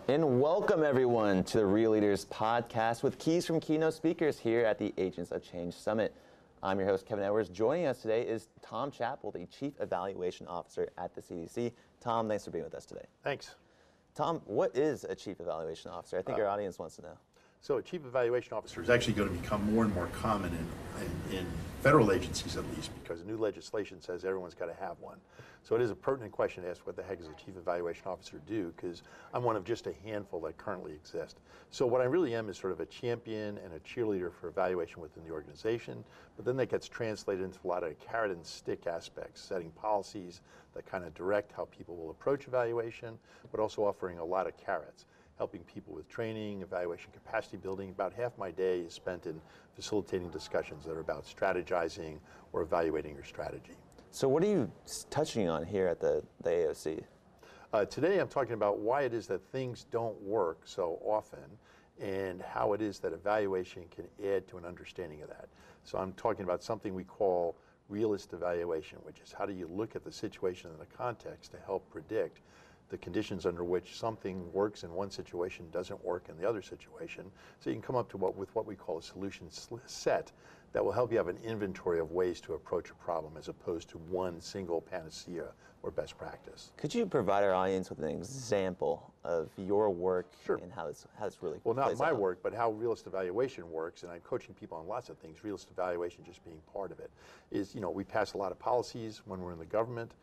And welcome everyone to the Real Leaders podcast with keys from keynote speakers here at the Agents of Change Summit. I'm your host, Kevin Edwards. Joining us today is Tom Chappell, the Chief Evaluation Officer at the CDC. Tom, thanks for being with us today. Thanks. Tom, what is a Chief Evaluation Officer? I think our audience wants to know. So a Chief Evaluation Officer is actually going to become more and more common in federal agencies, at least, because new legislation says everyone's got to have one. So it is a pertinent question to ask, what the heck does a Chief Evaluation Officer do? Because I'm one of just a handful that currently exist. So what I really am is sort of a champion and a cheerleader for evaluation within the organization, but then that gets translated into a lot of carrot and stick aspects, setting policies that kind of direct how people will approach evaluation, but also offering a lot of carrots, helping people with training, evaluation capacity building. About half my day is spent in facilitating discussions that are about strategizing or evaluating your strategy. So what are you touching on here at the AOC? Today I'm talking about why it is that things don't work so often and how it is that evaluation can add to an understanding of that. So I'm talking about something we call Realist Evaluation, which is how do you look at the situation and the context to help predict the conditions under which something works in one situation doesn't work in the other situation. So you can come up to what we call a solution set that will help you have an inventory of ways to approach a problem as opposed to one single panacea or best practice. Could you provide our audience with an example of your work and how it's really Well, not my work, but how Realist Evaluation works, and I'm coaching people on lots of things, Realist Evaluation just being part of it, is, we pass a lot of policies when we're in the government.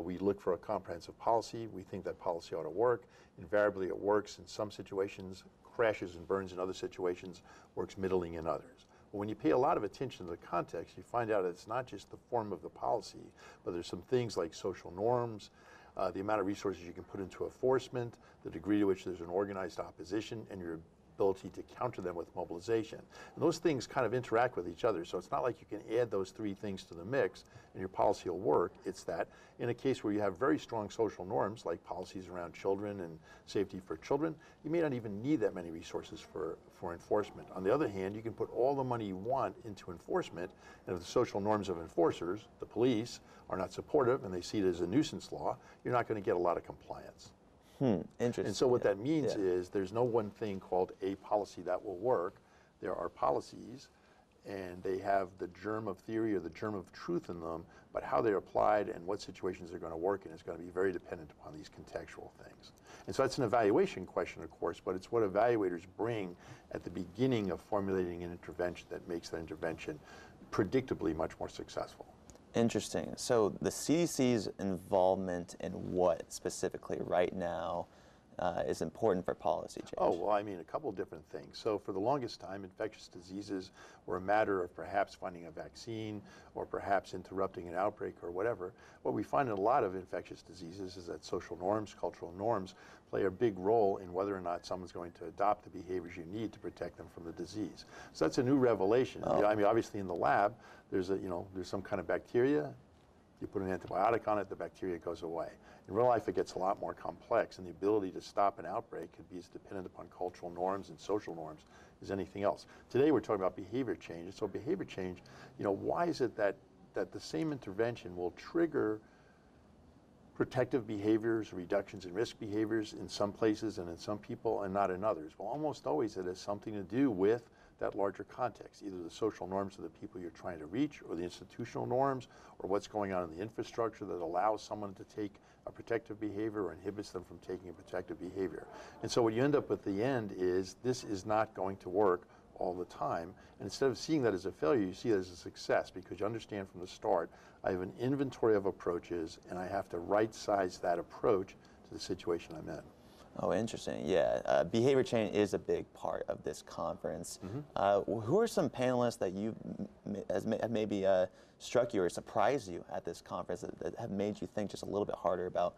We look for a comprehensive policy. We think that policy ought to work. Invariably, it works in some situations, crashes and burns in other situations, works middling in others. But when you pay a lot of attention to the context, you find out it's not just the form of the policy, but there's some things like social norms, the amount of resources you can put into enforcement, the degree to which there's an organized opposition, and your ability to counter them with mobilization. And those things kind of interact with each other, so it's not like you can add those three things to the mix and your policy will work. It's that in a case where you have very strong social norms, like policies around children and safety for children, you may not even need that many resources for enforcement. On the other hand, you can put all the money you want into enforcement, and if the social norms of enforcers, the police, are not supportive and they see it as a nuisance law, you're not going to get a lot of compliance. Interesting. And so what that means is there's no one thing called a policy that will work. There are policies, and they have the germ of theory or the germ of truth in them, but how they're applied and what situations they're going to work in is going to be very dependent upon these contextual things. And so that's an evaluation question, of course, but it's what evaluators bring at the beginning of formulating an intervention that makes that intervention predictably much more successful. Interesting. So the CDC's involvement in what specifically right now is important for policy change? Oh, well, I mean, a couple of different things. So for the longest time, infectious diseases were a matter of perhaps finding a vaccine or perhaps interrupting an outbreak or whatever. What we find in a lot of infectious diseases is that social norms, cultural norms, play a big role in whether or not someone's going to adopt the behaviors you need to protect them from the disease. So that's a new revelation. I mean, obviously in the lab, there's some kind of bacteria. You put an antibiotic on it, the bacteria goes away. In real life, it gets a lot more complex, and the ability to stop an outbreak could be as dependent upon cultural norms and social norms as anything else. Today, we're talking about behavior change. So behavior change, why is it that the same intervention will trigger protective behaviors, reductions in risk behaviors in some places and in some people and not in others? Well, almost always it has something to do with that larger context, either the social norms of the people you're trying to reach or the institutional norms or what's going on in the infrastructure that allows someone to take a protective behavior or inhibits them from taking a protective behavior. And so what you end up at the end is this is not going to work all the time. And instead of seeing that as a failure, you see it as a success because you understand from the start, I have an inventory of approaches and I have to right-size that approach to the situation I'm in. Oh, interesting. Yeah, behavior change is a big part of this conference. Who are some panelists that have maybe struck you or surprised you at this conference that have made you think just a little bit harder about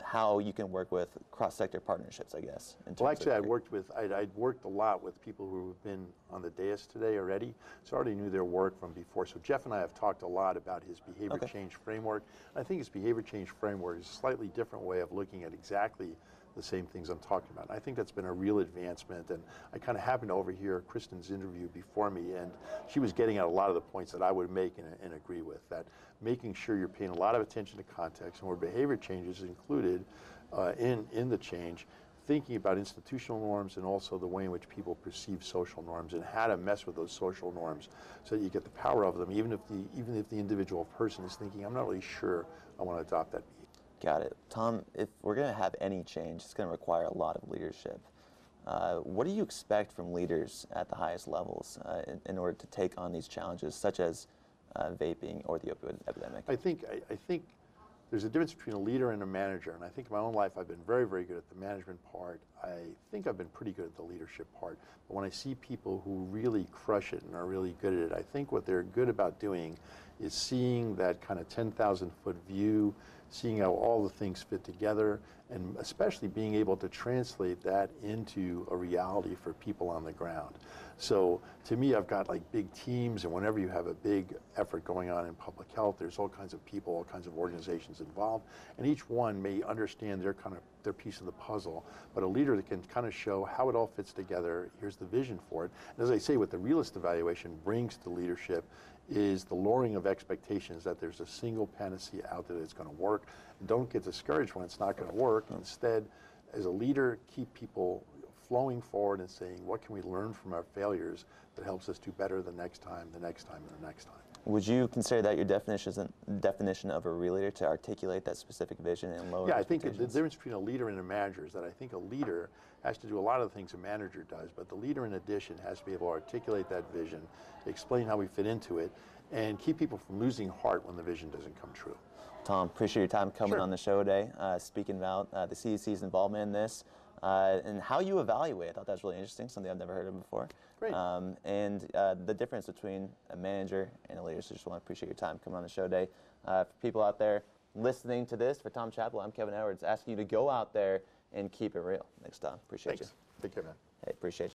how you can work with cross-sector partnerships, I guess? Well, actually, I'd worked a lot with people who have been on the dais today already, so I already knew their work from before. So Jeff and I have talked a lot about his behavior change framework. I think his behavior change framework is a slightly different way of looking at exactly the same things I'm talking about. And I think that's been a real advancement, and I kind of happened to overhear Kristen's interview before me, and she was getting at a lot of the points that I would make and agree with, that making sure you're paying a lot of attention to context, and where behavior change is included in the change, thinking about institutional norms and also the way in which people perceive social norms and how to mess with those social norms so that you get the power of them, even if the individual person is thinking, I'm not really sure I want to adopt that behavior. Got it. Tom, if we're going to have any change, it's going to require a lot of leadership. What do you expect from leaders at the highest levels in order to take on these challenges, such as vaping or the opioid epidemic? I think there's a difference between a leader and a manager, and I think in my own life I've been very, very good at the management part. I think I've been pretty good at the leadership part, but when I see people who really crush it and are really good at it, I think what they're good about doing is seeing that kind of 10,000-foot view, seeing how all the things fit together, and especially being able to translate that into a reality for people on the ground. So to me, I've got like big teams, and whenever you have a big effort going on in public health, there's all kinds of people, all kinds of organizations involved, and each one may understand their piece of the puzzle, but a leader that can kind of show how it all fits together, here's the vision for it. And as I say, what the Realist Evaluation brings to leadership is the lowering of expectations that there's a single panacea out there that's going to work. Don't get discouraged when it's not going to work. Instead, as a leader, keep people flowing forward and saying, what can we learn from our failures that helps us do better the next time, the next time, and the next time. Would you consider that your definition of a real leader, to articulate that specific vision and lower expectations? I think the difference between a leader and a manager is that I think a leader has to do a lot of the things a manager does, but the leader in addition has to be able to articulate that vision, explain how we fit into it, and keep people from losing heart when the vision doesn't come true. Tom, appreciate your time coming on the show today, speaking about the CDC's involvement in this and how you evaluate. I thought that was really interesting, something I've never heard of before. Great. And the difference between a manager and a leader. So just want to appreciate your time coming on the show today. For people out there listening to this, for Tom Chappell, I'm Kevin Edwards, asking you to go out there and keep it real. Next time. Appreciate you. Take care, man. Hey, appreciate you.